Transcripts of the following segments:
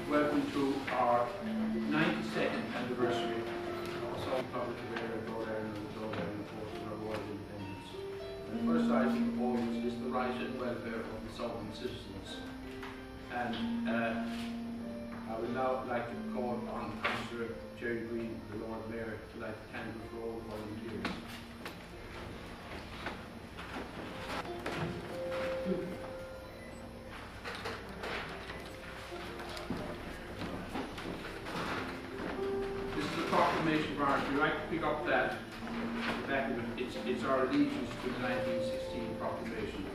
Welcome to our 92nd anniversary of Southern Public Affair of Dublin and the Dublin Forces of World Independence. The first item always is the right and welfare of the sovereign citizens. And I would now like to call on Councillor Jerry Green, the Lord Mayor, to light the candle for all volunteers. Proclamation of ours. We like to pick up that the back of it. It's our allegiance to the 1916 proclamation.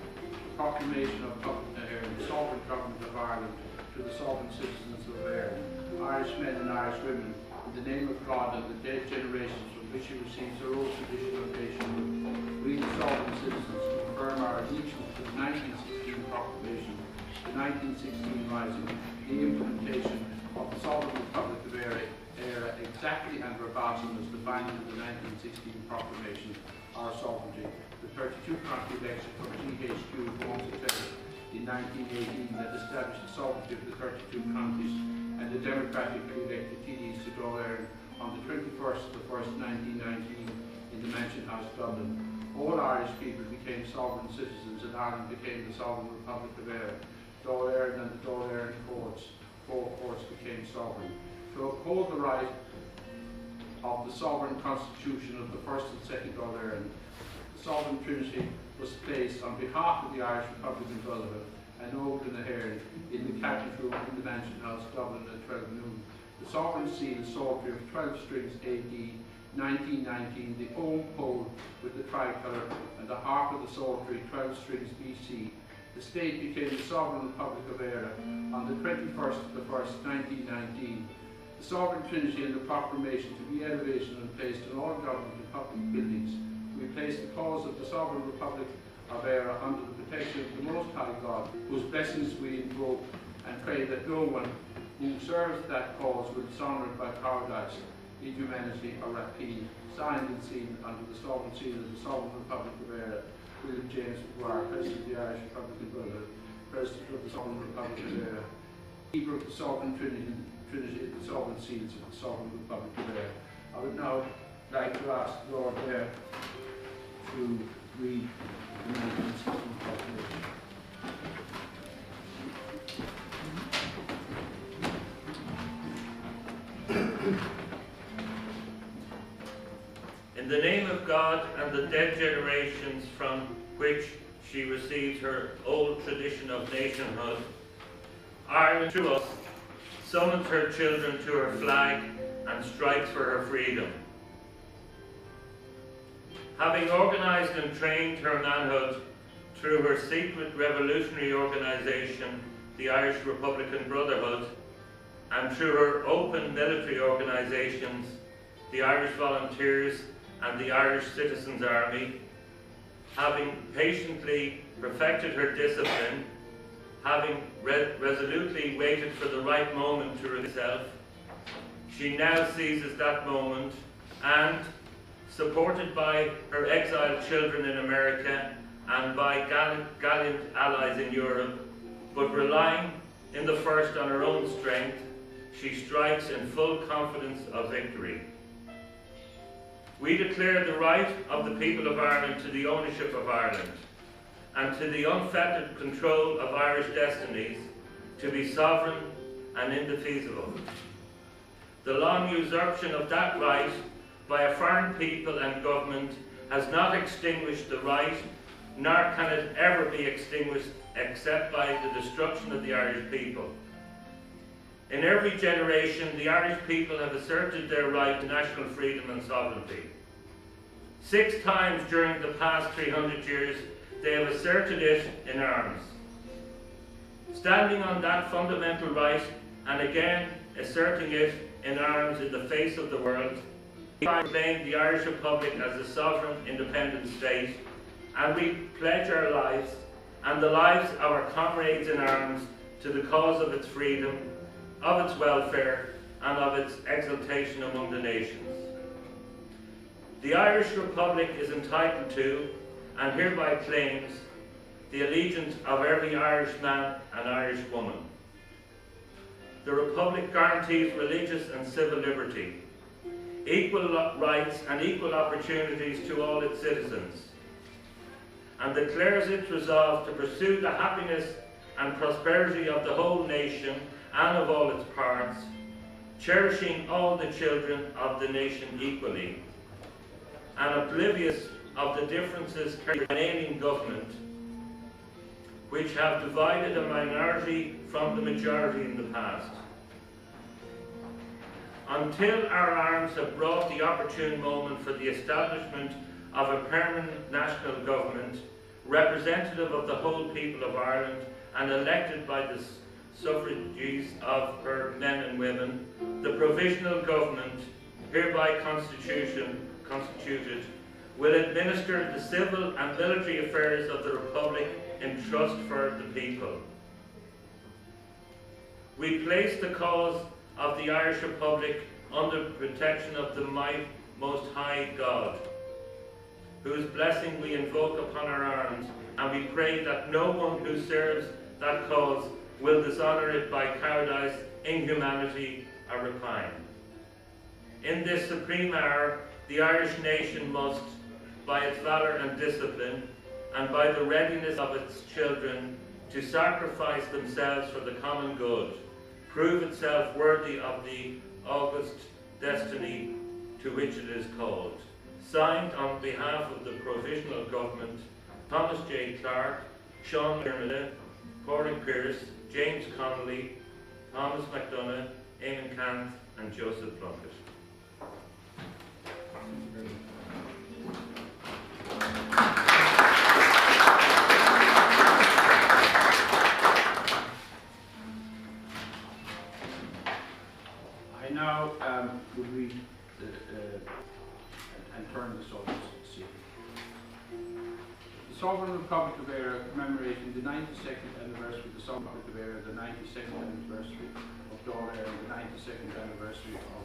Proclamation of the sovereign government of Ireland to the sovereign citizens of Ireland, Irish men and Irish women, in the name of God and the dead generations from which he receives their oath of nation. We, the sovereign citizens, confirm our allegiance to the 1916 proclamation, the 1916 rising, the implementation of the sovereign republic of Ireland, exactly and verbatim as defined in the 1916 proclamation, our sovereignty. The 32-country election from GHQ was declared in 1918 that established the sovereignty of the 32 countries and the democratically elected TDs to Dublin on the 21st of the 1st, 1919 in the Mansion House, Dublin. All Irish people became sovereign citizens and Ireland became the sovereign republic of Ireland. Dublin and the Dublin courts, four courts became sovereign. To uphold the right of the sovereign constitution of the first and second Dublin, the sovereign trinity was placed on behalf of the Irish Republic in Dublin and Old in the Hairn in the Cabinet Room in the Mansion House, Dublin at 12 noon. The sovereign seal is psaltery of 12 strings AD 1919, the own pole with the tricolour and the harp of the psaltery 12 strings BC. The state became the sovereign Republic of Ireland on the 21st of the 1st, 1919. The sovereign trinity and the proclamation to be elevated and placed in all government and public buildings. We place the cause of the sovereign Republic of Ireland under the protection of the Most High God, whose blessings we invoke, and pray that no one who serves that cause will dishonour it by cowardice, inhumanity or rapine. Signed and sealed under the sovereign seal of the sovereign Republic of Ireland, William James McGuire, President of the Irish Republic of Dublin, President of the Sovereign Republic of Ireland, Keeper of the Sovereign Trinity, the sovereign seals of the Sovereign Republic of Ireland. I would now like to ask the Lord Mayor to read the 1916 proclamation. In the name of God and the dead generations from which she receives her old tradition of nationhood, Ireland, through us, summons her children to her flag and strikes for her freedom. Having organised and trained her manhood through her secret revolutionary organisation, the Irish Republican Brotherhood, and through her open military organisations, the Irish Volunteers and the Irish Citizens Army, having patiently perfected her discipline, having resolutely waited for the right moment to reveal herself, she now seizes that moment and, supported by her exiled children in America and by gallant allies in Europe, but relying in the first on her own strength, she strikes in full confidence of victory. We declare the right of the people of Ireland to the ownership of Ireland and to the unfettered control of Irish destinies to be sovereign and indefeasible. The long usurpation of that right by a foreign people and government has not extinguished the right, nor can it ever be extinguished except by the destruction of the Irish people. In every generation, the Irish people have asserted their right to national freedom and sovereignty. 6 times during the past 300 years, they have asserted it in arms. Standing on that fundamental right, and again asserting it in arms in the face of the world, we proclaim the Irish Republic as a sovereign, independent state, and we pledge our lives and the lives of our comrades in arms to the cause of its freedom, of its welfare, and of its exaltation among the nations. The Irish Republic is entitled to, and hereby claims, the allegiance of every Irish man and Irish woman. The Republic guarantees religious and civil liberty, equal rights and equal opportunities to all its citizens, and declares its resolve to pursue the happiness and prosperity of the whole nation and of all its parts, cherishing all the children of the nation equally, and oblivious of the differences carried by an alien government, which have divided a minority from the majority in the past. Until our arms have brought the opportune moment for the establishment of a permanent national government, representative of the whole people of Ireland and elected by the suffrages of her men and women, the provisional government, hereby constituted, will administer the civil and military affairs of the Republic in trust for the people. We place the cause of the Irish Republic under protection of the Most High God, whose blessing we invoke upon our arms, and we pray that no one who serves that cause will dishonour it by cowardice, inhumanity, or rapine. In this supreme hour, the Irish nation must, by its valour and discipline, and by the readiness of its children to sacrifice themselves for the common good, prove itself worthy of the august destiny to which it is called. Signed on behalf of the Provisional Government, Thomas J. Clark, Sean Dermody, Corey Pearce, James Connolly, Thomas MacDonagh, Eamon Cant, and Joseph Plunkett. I now will read and turn this over to see. The Sovereign Republic of Ireland commemorating the 92nd anniversary of the Sovereign Republic of Ireland, the 92nd anniversary of Dáil Éireann, the 92nd anniversary of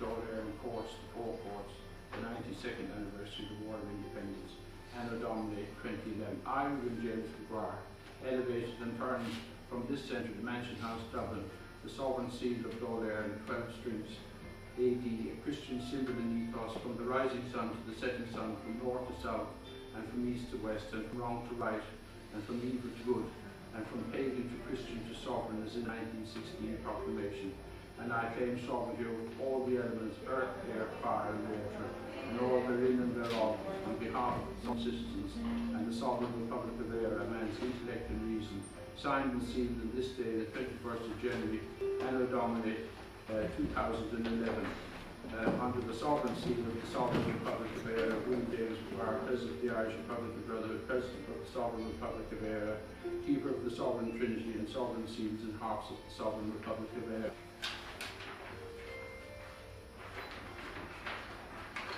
Dáil Éireann Courts, the four courts, the 92nd anniversary of the War of Independence, Anno Domini 2011. I, William James McGuire, elevated and turned from this centre to Mansion House, Dublin, the sovereign seal of Dáil Éireann, 12 strings AD, a Christian symbol and ethos, from the rising sun to the setting sun, from north to south, and from east to west, and from wrong to right, and from evil to good, and from pagan to Christian to sovereign, as in 1916 proclamation. And I claim sovereignty over all the elements, earth, air, fire, and water, and all therein and thereof, on behalf of some citizens and the Sovereign Republic of Ireland, man's intellect and reason, signed and sealed on this day, the 21st of January, Anno Domini 2011, under the sovereign seal of the Sovereign Republic of Ireland, William James McGuire, President of the Irish Republican Brotherhood, President of the Sovereign Republic of Ireland, Keeper of the Sovereign Trinity and Sovereign Seals and Harps of the Sovereign Republic of Ireland.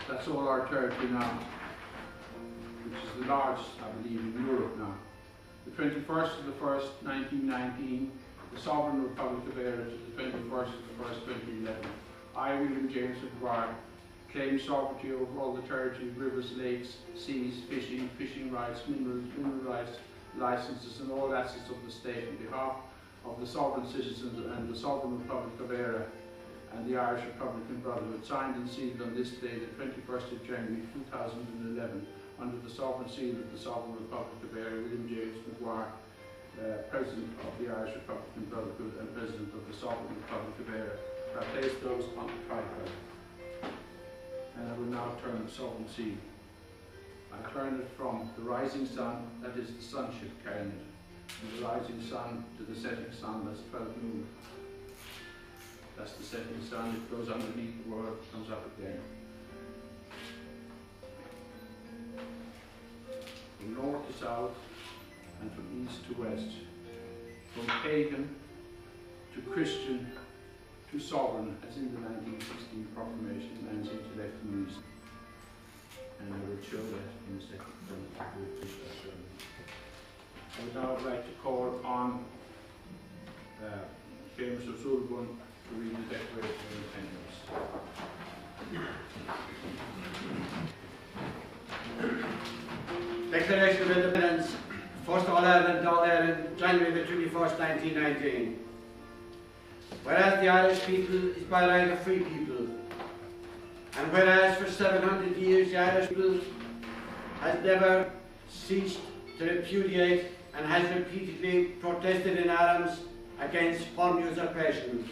That's all our territory now, which is the largest, I believe, in Europe now. The 21st of the 1st, 1919, the Sovereign Republic of Ireland to the 21st of the 1st, 2011. I, William James McGuire, claim sovereignty over all the territory, rivers, lakes, seas, fishing rights, mineral rights, licenses, and all assets of the state on behalf of the sovereign citizens and the Sovereign Republic of Ireland and the Irish Republican Brotherhood, signed and sealed on this day, the 21st of January 2011, under the sovereign seal of the Sovereign Republic of Ireland, William James McGuire, President of the Irish Republican Brotherhood and President of the Sovereign Republic of Ireland. I place those on the tripod, and I will now turn the sovereign seal. I turn it from the rising sun, that is the sunship carrying it, from the rising sun to the setting sun, that's 12 noon. That's the setting sun, it goes underneath the world, comes up again. From north to south, and from east to west, from pagan to Christian to sovereign, as in the 1916 proclamation, man's intellect and reason. And I will show that in a second. I would now like to call on James O'Sullivan to read the Declaration of Independence. Declaration of Independence, first All Ireland, January the 21st, 1919. Whereas the Irish people is by right a free people, and whereas for 700 years the Irish people has never ceased to repudiate and has repeatedly protested in arms against foreign usurpation,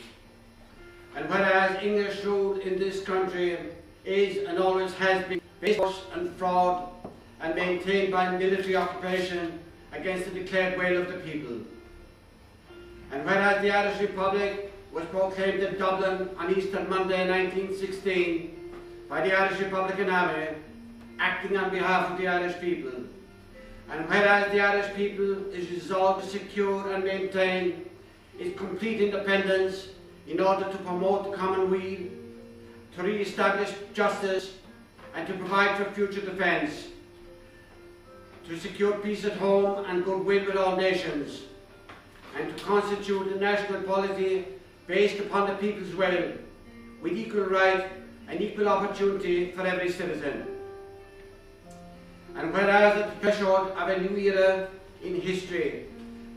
and whereas English rule in this country is and always has been based on and fraud and maintained by military occupation against the declared will of the people, and whereas the Irish Republic was proclaimed in Dublin on Easter Monday 1916 by the Irish Republican Army, acting on behalf of the Irish people, and whereas the Irish people is resolved to secure and maintain its complete independence in order to promote the common weal, to re-establish justice, and to provide for future defence, to secure peace at home and goodwill with all nations, and to constitute a national polity based upon the people's will, with equal right and equal opportunity for every citizen. And whereas at the threshold of a new era in history,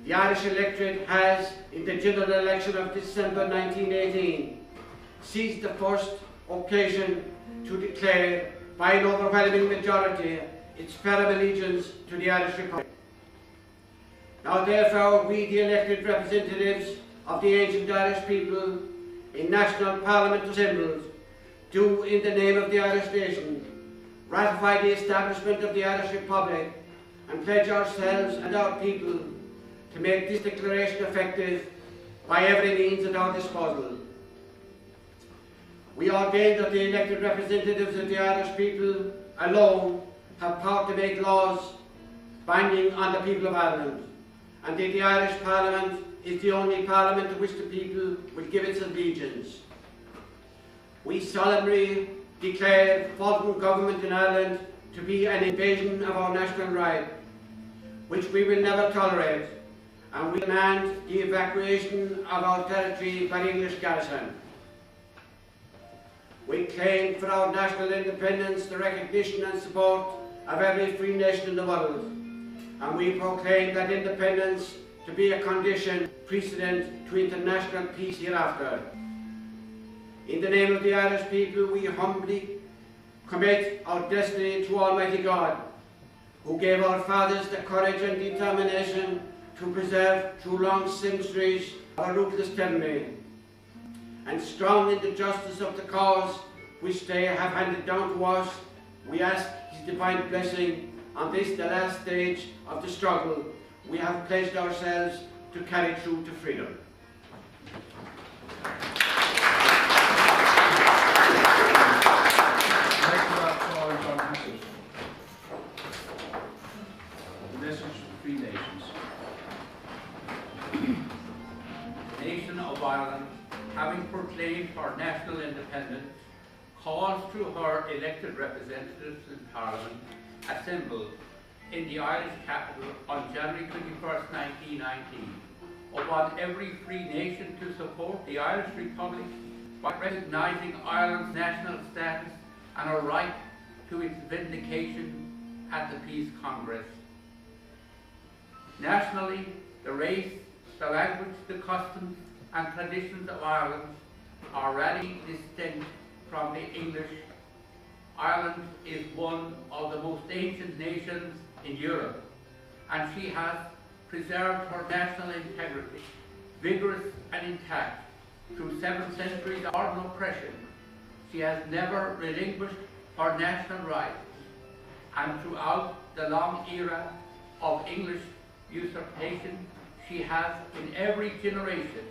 the Irish electorate has, in the general election of December 1918, seized the first occasion to declare by an overwhelming majority its firm allegiance to the Irish Republic. Now therefore we, the elected representatives of the ancient Irish people in national parliament assembled, do in the name of the Irish nation ratify the establishment of the Irish Republic and pledge ourselves and our people to make this declaration effective by every means at our disposal. We ordain that the elected representatives of the Irish people alone have power to make laws binding on the people of Ireland, and that the Irish Parliament is the only Parliament to which the people will give its allegiance. We solemnly declare foreign government in Ireland to be an invasion of our national right, which we will never tolerate, and we demand the evacuation of our territory by the English garrison. We claim for our national independence the recognition and support of every free nation in the world, and we proclaim that independence to be a condition precedent to international peace hereafter. In the name of the Irish people, we humbly commit our destiny to Almighty God, who gave our fathers the courage and determination to preserve through long centuries our ruthless tyranny, and strong in the justice of the cause which they have handed down to us We ask His divine blessing on this, the last stage of the struggle we have pledged ourselves to carry through to freedom. The message to three nations. The nation of Ireland, having proclaimed her national independence, calls through her elected representatives in Parliament, assembled in the Irish capital on January 21st, 1919, upon every free nation to support the Irish Republic by recognising Ireland's national status and her right to its vindication at the Peace Congress. Nationally, the race, the language, the customs and traditions of Ireland are radically distinct from the English. Ireland is one of the most ancient nations in Europe, and she has preserved her national integrity, vigorous and intact, through 7 centuries of foreign oppression. She has never relinquished her national rights, and throughout the long era of English usurpation, she has in every generation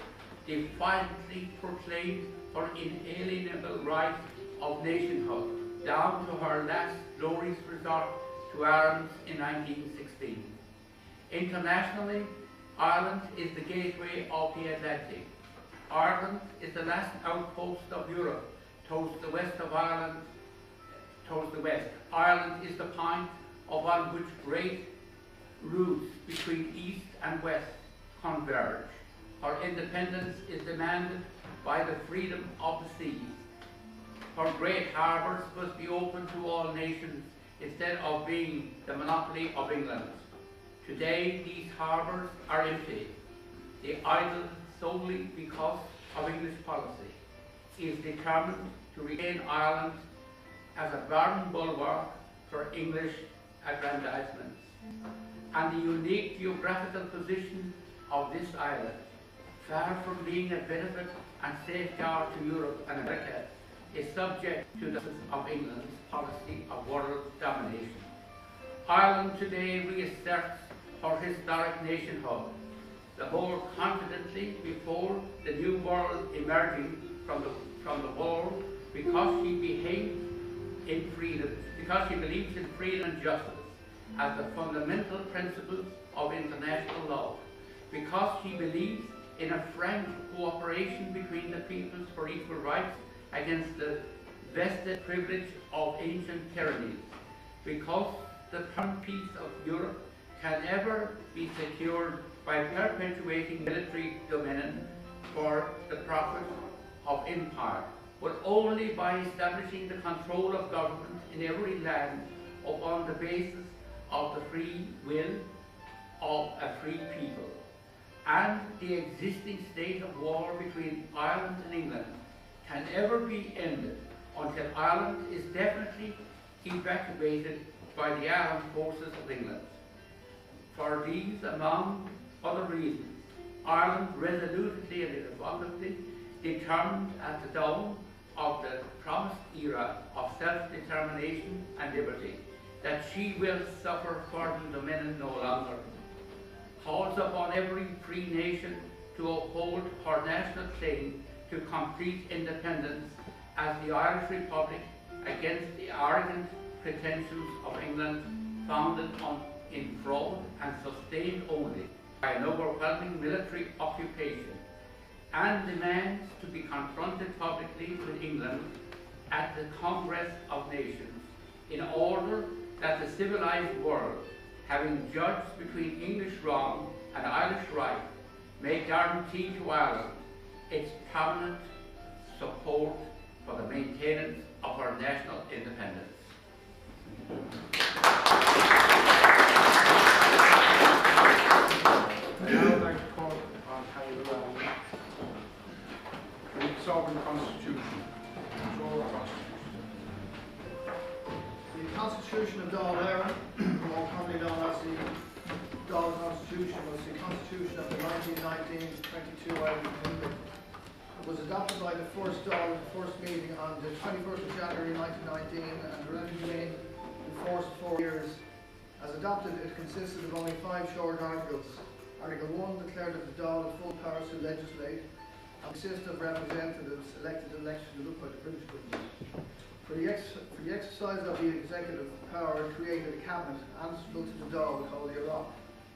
defiantly proclaimed her inalienable right of nationhood, down to her last glorious resort to arms in 1916. Internationally, Ireland is the gateway of the Atlantic. Ireland is the last outpost of Europe towards the west of Ireland, towards the west. Ireland is the point upon which great routes between east and west converge. Her independence is demanded by the freedom of the seas. Her great harbours must be open to all nations instead of being the monopoly of England. Today, these harbours are empty. They idle solely because of English policy. He is determined to regain Ireland as a barren bulwark for English aggrandizement. And the unique geographical position of this island, far from being a benefit and safeguard to Europe and America, is subject to the of England's policy of world domination. Ireland today reasserts her historic nationhood, the more confidently before the new world emerging from the world, because she believes in freedom and justice as the fundamental principles of international law, because she believes in a frank cooperation between the peoples for equal rights against the vested privilege of ancient tyrannies, because the permanent peace of Europe can never be secured by perpetuating military dominion for the profit of empire, but only by establishing the control of government in every land upon the basis of the free will of a free people. And the existing state of war between Ireland and England can never be ended until Ireland is definitely evacuated by the armed forces of England. For these, among other reasons, Ireland resolutely and irrevocably determined at the dawn of the promised era of self-determination and liberty that she will suffer foreign dominion no longer, calls upon every free nation to uphold her national claim to complete independence as the Irish Republic against the arrogant pretensions of England, founded in fraud and sustained only by an overwhelming military occupation, and demands to be confronted publicly with England at the Congress of Nations, in order that the civilized world, having judged between English wrong and Irish right, may guarantee to Ireland its permanent support for the maintenance of her national independence. I now would like to call upon Harry Brown to read the sovereign constitution. Control constitution. The Constitution of Dáil Éireann, more commonly known as the Dáil Constitution, was the Constitution of the 1919-22 Irish Republic. was adopted by the first Dáil at the first meeting on the 21st of January 1919 and remained in force for 4 years. As adopted, it consisted of only 5 short articles. Article 1 declared that the Dáil had full powers to legislate and consist of representatives elected in elections by the British government. For the exercise of the executive power, it created a cabinet answerable to the Dáil called the Iraq,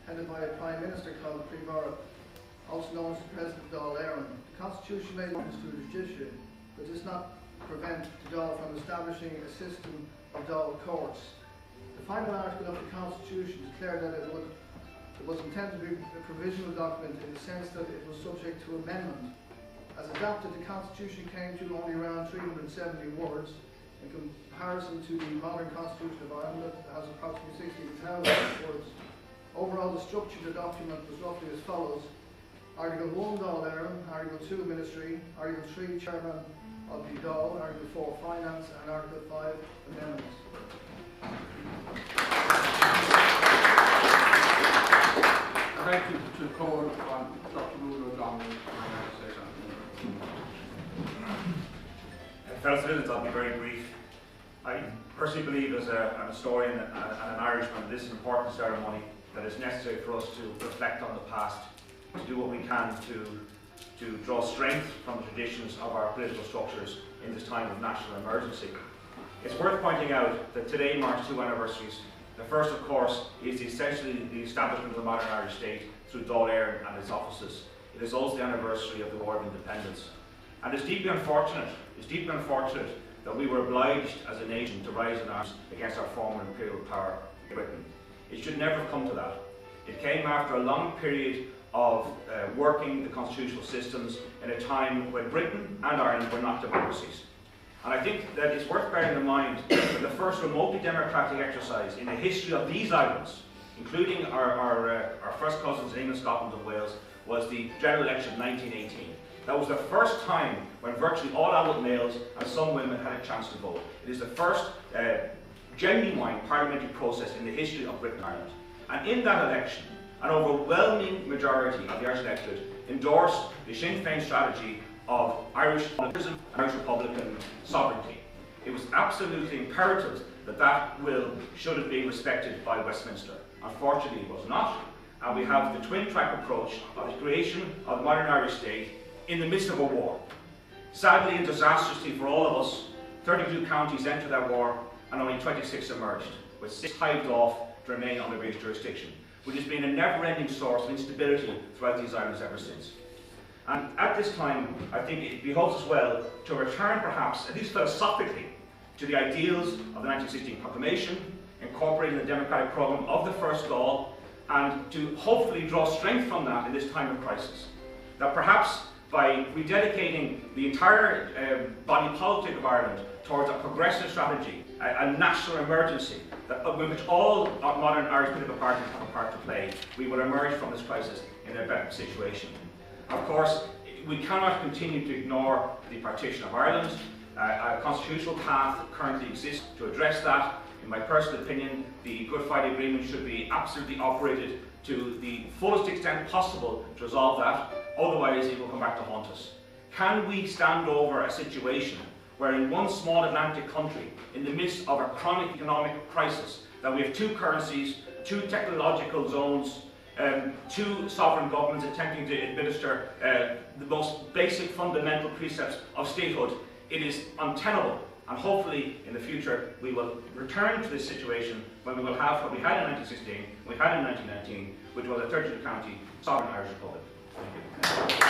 headed by a Prime Minister called Príomh-Eire, also known as the President Dáil Éireann. The Constitution made reference to the judiciary, but does not prevent the Dáil from establishing a system of Dáil courts. The final article of the Constitution declared that it was intended to be a provisional document in the sense that it was subject to amendment. As adopted, the Constitution came to only around 370 words, in comparison to the modern Constitution of Ireland that has approximately 16,000 words. Overall, the structure of the document was roughly as follows. Article 1, Dáil Éireann, Article 2, Ministry, Article 3, Chairman of the Dáil, Article 4, Finance, and Article 5, Amendments. I'd like to call on Dr. Rúil O'Donnell to say something. Fellow citizens, I'll be very brief. I personally believe as an historian and an Irishman, this is an important ceremony that is necessary for us to reflect on the past, to do what we can to draw strength from the traditions of our political structures in this time of national emergency. It's worth pointing out that today marks 2 anniversaries. The first, of course, is essentially the establishment of the modern Irish state through Dáil Éireann and its offices. It is also the anniversary of the War of Independence. And it's deeply unfortunate that we were obliged as a nation to rise in arms against our former imperial power, Britain. It should never have come to that. It came after a long period of working the constitutional systems in a time when Britain and Ireland were not democracies. And I think that it's worth bearing in mind that the first remotely democratic exercise in the history of these islands, including our first cousins in England, Scotland and Wales, was the general election of 1918. That was the first time when virtually all adult males and some women had a chance to vote. It is the first genuine parliamentary process in the history of Britain and Ireland. And in that election, an overwhelming majority of the Irish electorate endorsed the Sinn Féin strategy of Irish nationalism and Irish Republican sovereignty. It was absolutely imperative that that will should have been respected by Westminster. Unfortunately, it was not, and we have the twin-track approach of the creation of the modern Irish state in the midst of a war. Sadly and disastrously for all of us, 32 counties entered that war and only 26 emerged, with 6 hived off to remain under British jurisdiction, which has been a never-ending source of instability throughout these islands ever since. And at this time, I think it behoves us well to return perhaps, at least philosophically, to the ideals of the 1916 Proclamation, incorporating the democratic programme of the First Dáil, and to hopefully draw strength from that in this time of crisis. That perhaps by rededicating the entire body politic of Ireland towards a progressive strategy, a national emergency, in which all modern Irish political parties have a part to play, we will emerge from this crisis in a better situation. Of course, we cannot continue to ignore the partition of Ireland. A constitutional path currently exists to address that. In my personal opinion, the Good Friday Agreement should be absolutely operated to the fullest extent possible to resolve that. Otherwise, it will come back to haunt us. Can we stand over a situation where in one small Atlantic country, in the midst of a chronic economic crisis, that we have 2 currencies, 2 technological zones, 2 sovereign governments attempting to administer the most basic fundamental precepts of statehood? It is untenable, and hopefully in the future we will return to this situation when we will have what we had in 1916, we had in 1919, which was a 32-county sovereign Irish Republic. Thank you.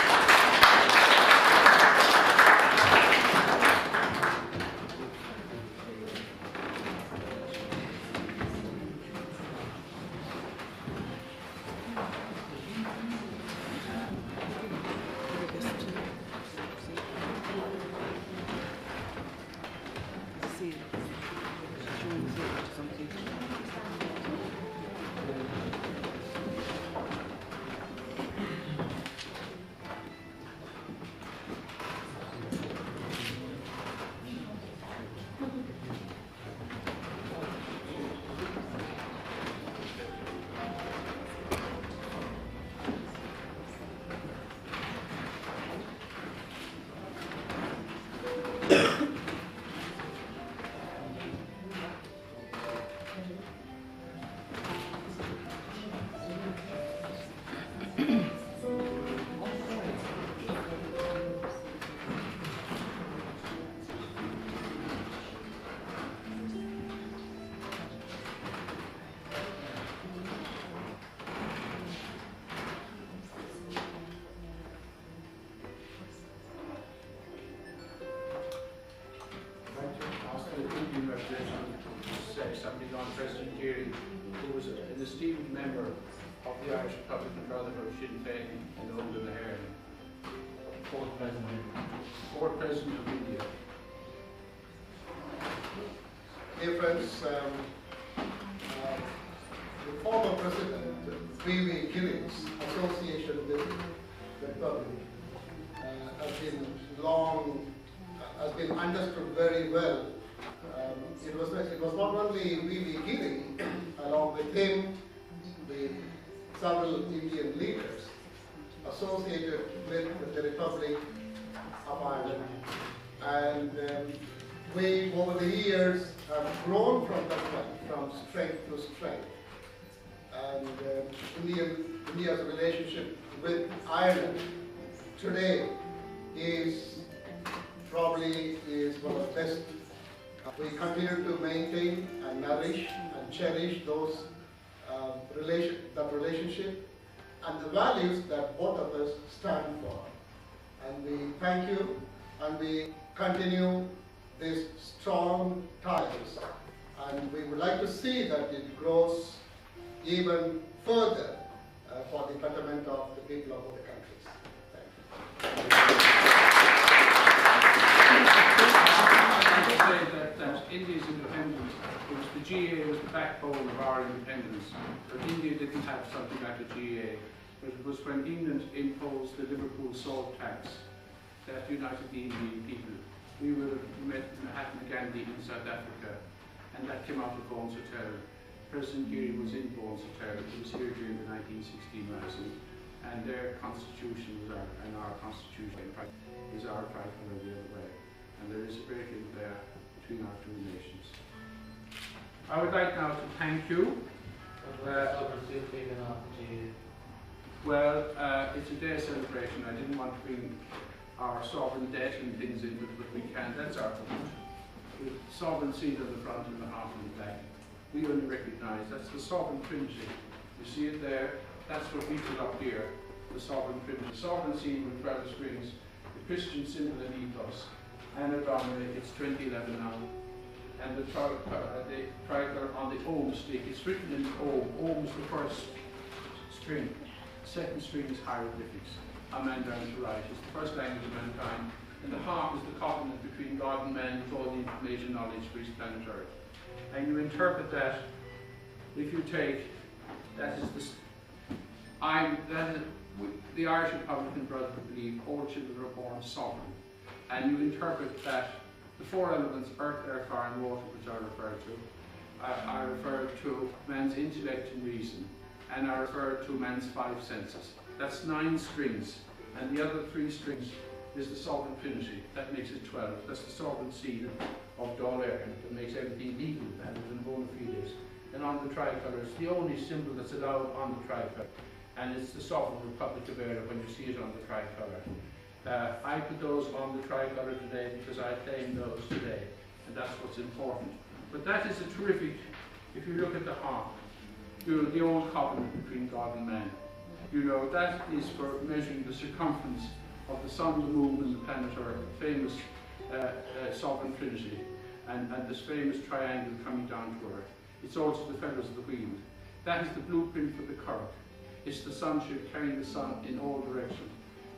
somebody called President Geary, who was an esteemed member of the Irish Republican Brotherhood, Sinn Féin, in London, Ireland. Fourth President. Fourth President of India. Dear friends, the former President V.V. Gilling's association with the Republic has been understood very well. It was not only V.V. Gilling, along with him, the several Indian leaders associated with the Republic of Ireland. And we, over the years, have grown from strength to strength. And India's relationship with Ireland today is probably one of the best. We continue to maintain and nourish and cherish that relationship and the values that both of us stand for. And we thank you, and we continue these strong ties, and we would like to see that it grows even further for the betterment of the people of both the countries. Thank you. I would say that India's independence, the GA was the backbone of our independence, but India didn't have something like a GA. But it was when England imposed the Liverpool salt tax that united the Indian people. We would have met Mahatma Gandhi in South Africa, and that came out of Bones Hotel. President Geary was in Bones Hotel. He was here during the 1916 Rising, and their constitution was our constitution is our tricolour the other way. And there is a great link there between our two nations. I would like now to thank you. It's a day of celebration. I didn't want to bring our sovereign debt and things in, but we can. That's our point. With sovereign seed on the front and the heart on the back. We only recognise that's the sovereign trinity. You see it there. That's what we put up here. The sovereign trinity. The sovereign seed with 12 strings. The Christian symbol and ethos. Anno Domini, it's 2011 now. And the tricolour on the Om stick. It's written in Om. Om is the first string. Second string is hieroglyphics. Amen down to right. It's the first language of mankind. And the harp is the covenant between God and man with all the information knowledge for his planet Earth. And you interpret that, if you take, the Irish Republican Brotherhood believe all children are born sovereign. And you interpret that the four elements, earth, air, fire and water, which I refer to man's intellect and reason. And I refer to man's 5 senses. That's 9 strings, and the other 3 strings is the sovereign trinity. That makes it 12. That's the sovereign seed of Dáil Éireann that makes everything legal, and in bona fides. And on the tricolour, it's the only symbol that's allowed on the tricolour, and it's the sovereign Republic of Ireland when you see it on the tricolour. I put those on the tricolour today because I claim those today, and that's what's important. But that is a terrific, if you look at the harp, the old covenant between God and man. That is for measuring the circumference of the sun, the moon, and the planet Earth, famous sovereign trinity, and this famous triangle coming down to Earth. It's also the feathers of the wheel. That is the blueprint for the current. It's the sunship carrying the sun in all directions.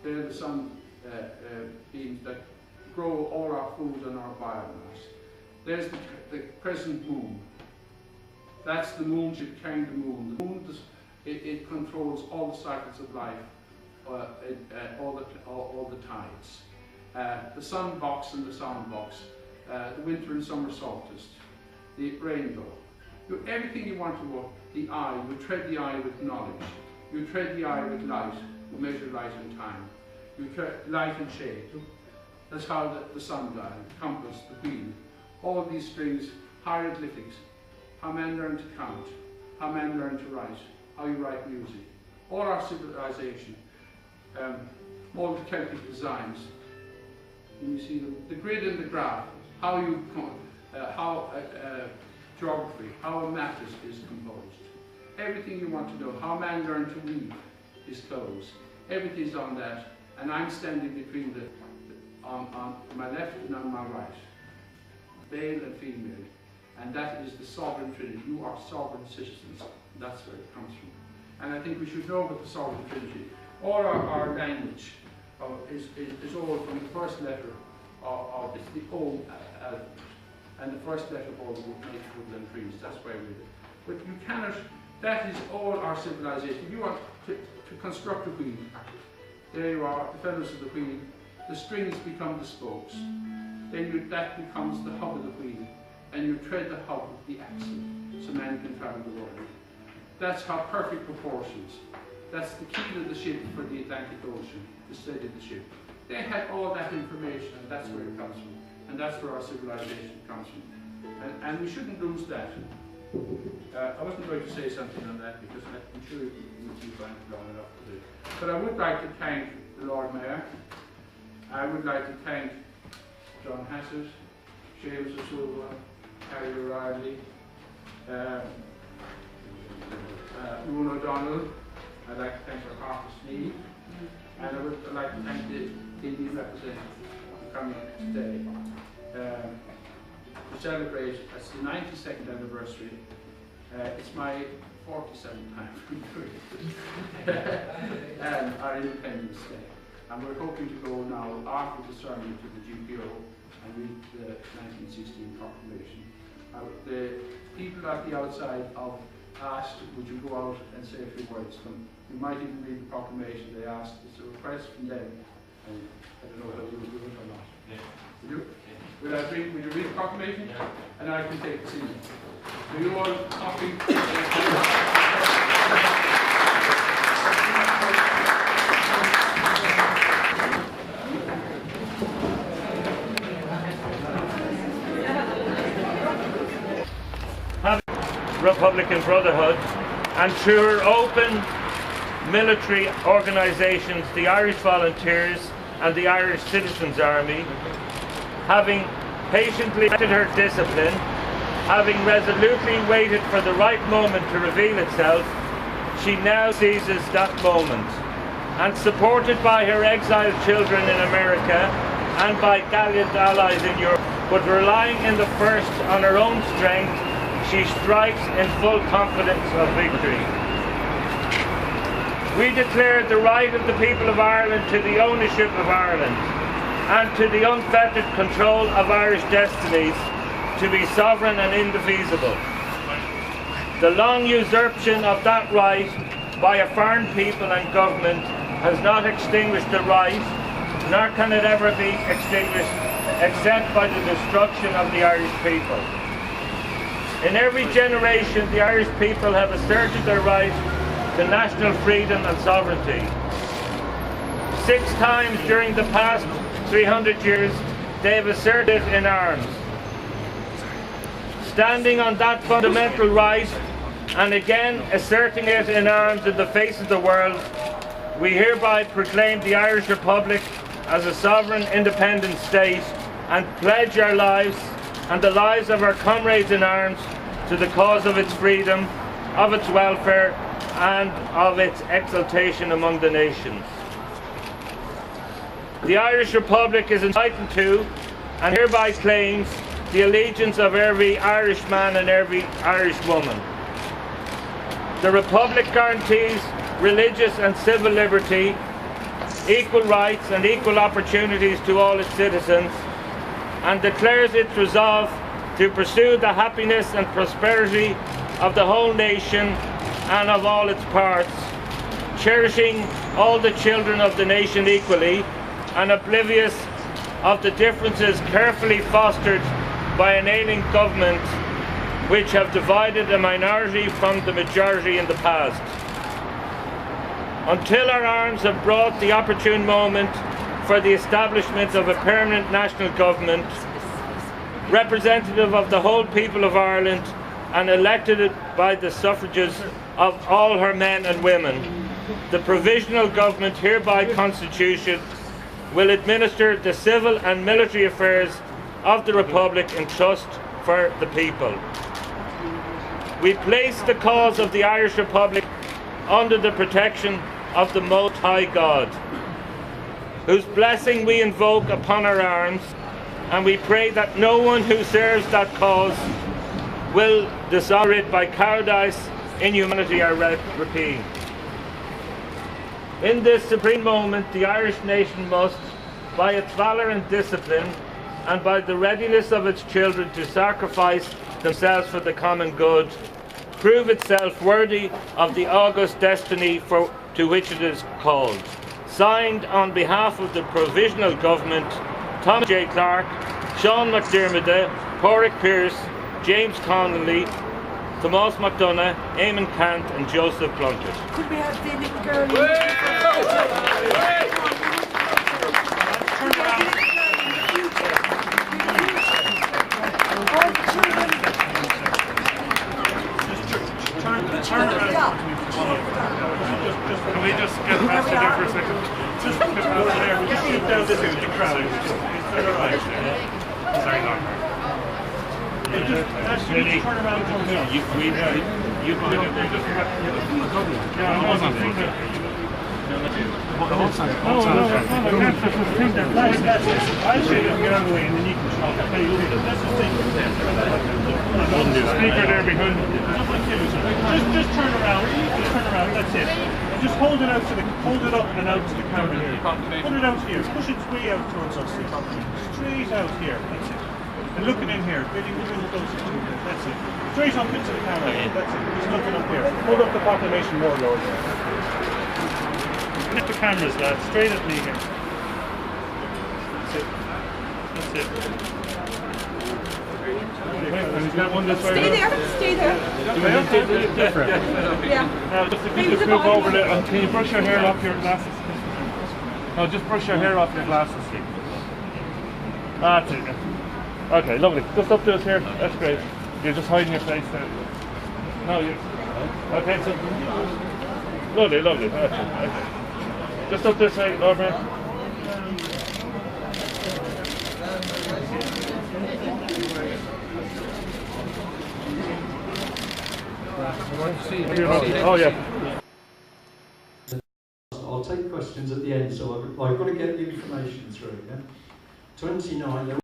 They're the sun beings that grow all our food and our biomass. There's the crescent moon. That's the moon ship carrying the moon. The moon, it controls all the cycles of life, all the tides. The sun box and the sound box, the winter and summer solstice, the rainbow. Everything you want to know, the eye, you tread the eye with knowledge. You tread the eye with light, you measure light and time. You tread light and shade. That's how the sundial, the compass, the wheel, all these strings, hieroglyphics, how men learn to count, how men learn to write, how you write music, all our civilization, all the Celtic designs. And you see the grid and the graph, how geography, how a map is composed. Everything you want to know, how man learned to weave his clothes, everything's on that. And I'm standing between on my left and on my right, male and female. and that is the sovereign trinity. You are sovereign citizens. That's where it comes from. And I think we should know about the sovereign trinity. All our language is all from the first letter of it's the O alphabet. And the first letter of all the woodland trees. That's why we do. But you cannot, that is all our civilization. If you want to construct a wheel, there you are, the fellows of the wheel, the strings become the spokes. Then that becomes the hub of the wheel, and you tread the hub of the axle, so man can travel the world. That's how perfect proportions. That's the key to the ship for the Atlantic Ocean, to steady the ship. They had all that information, and that's where it comes from. And that's where our civilization comes from. And we shouldn't lose that. I wasn't going to say something on that because I'm sure you'll find it long enough to do. But I would like to thank the Lord Mayor. I would like to thank John Hassett, James O'Sullivan, Harry O'Reilly, Rowan O'Donnell. I'd like to thank our Arthur Sneed. And I would like to thank the Indian representative for coming today to celebrate. It's the 92nd anniversary. It's my 47th time our Independence Day. And we're hoping to go now after the sermon to the GPO and read the 1916 proclamation. The people at the outside have asked, would you go out and say a few words to them? We might even read the proclamation they asked. It's a request from them. And I don't know whether you will do it or not. Yeah. Will you? Will you read the proclamation? Yeah. And I can take the scene. Do you all copy? Republican Brotherhood, and through her open military organisations, the Irish Volunteers and the Irish Citizens Army, having patiently acted her discipline, having resolutely waited for the right moment to reveal itself, she now seizes that moment. And supported by her exiled children in America and by gallant allies in Europe, but relying in the first on her own strength, she strikes in full confidence of victory. We declare the right of the people of Ireland to the ownership of Ireland and to the unfettered control of Irish destinies to be sovereign and indefeasible. The long usurpation of that right by a foreign people and government has not extinguished the right, nor can it ever be extinguished except by the destruction of the Irish people. In every generation, the Irish people have asserted their right to national freedom and sovereignty. 6 times during the past 300 years, they have asserted it in arms. Standing on that fundamental right, and again asserting it in arms in the face of the world, we hereby proclaim the Irish Republic as a sovereign, independent state and pledge our lives and the lives of our comrades in arms to the cause of its freedom, of its welfare, and of its exaltation among the nations. The Irish Republic is entitled to, and hereby claims, the allegiance of every Irishman and every Irish woman. The Republic guarantees religious and civil liberty, equal rights and equal opportunities to all its citizens, and declares its resolve to pursue the happiness and prosperity of the whole nation and of all its parts, cherishing all the children of the nation equally and oblivious of the differences carefully fostered by an ailing government which have divided a minority from the majority in the past. Until our arms have brought the opportune moment for the establishment of a permanent national government, representative of the whole people of Ireland and elected by the suffrages of all her men and women, the provisional government hereby constituted will administer the civil and military affairs of the Republic in trust for the people. We place the cause of the Irish Republic under the protection of the Most High God, whose blessing we invoke upon our arms, and we pray that no one who serves that cause will dishonour it by cowardice, inhumanity or rapine. In this supreme moment, the Irish nation must, by its valour and discipline, and by the readiness of its children to sacrifice themselves for the common good, prove itself worthy of the august destiny to which it is called. Signed on behalf of the Provisional Government, Thomas J. Clarke, Sean McDermott, Pádraig Pearse, James Connolly, Tomás McDonagh, Eamon Cant and Joseph Plunkett. Could we have the little girl Turn around. Can we just get past it there for a second? Just get past it there. We just keep down this in the crowd. Is that alright? Sorry, no. Just turn around and come down. You put it there. Yeah, I wasn't thinking. No, I can't just think that. I'll say it and get out of the way and then you can shout. Hey, that's the thing. Speaker there behind me. Just turn around. Just turn around. That's it. Just hold it out and out to the camera here. Put it out here. Push it way out towards us. Straight out here. That's it. And looking in here. Really close to it. That's it. Straight up into the camera. That's it. Just looking up here. Hold up the proclamation more, Lord. Hit the cameras, lads. Straight at me here. That's it. That's it. And he's got one this way. Stay there. Different. Yeah. Now, just if you just move over there, can you brush your hair off your glasses? No, just brush your hair off your glasses. That's it. Okay, lovely. Just up to us here. That's great. You're just hiding your face there. No, you. Okay, so. Lovely, lovely. Okay. Just up this way, Lord Mayor. Oh, yeah. I'll take questions at the end, so I've got to get the information through. Yeah? 29.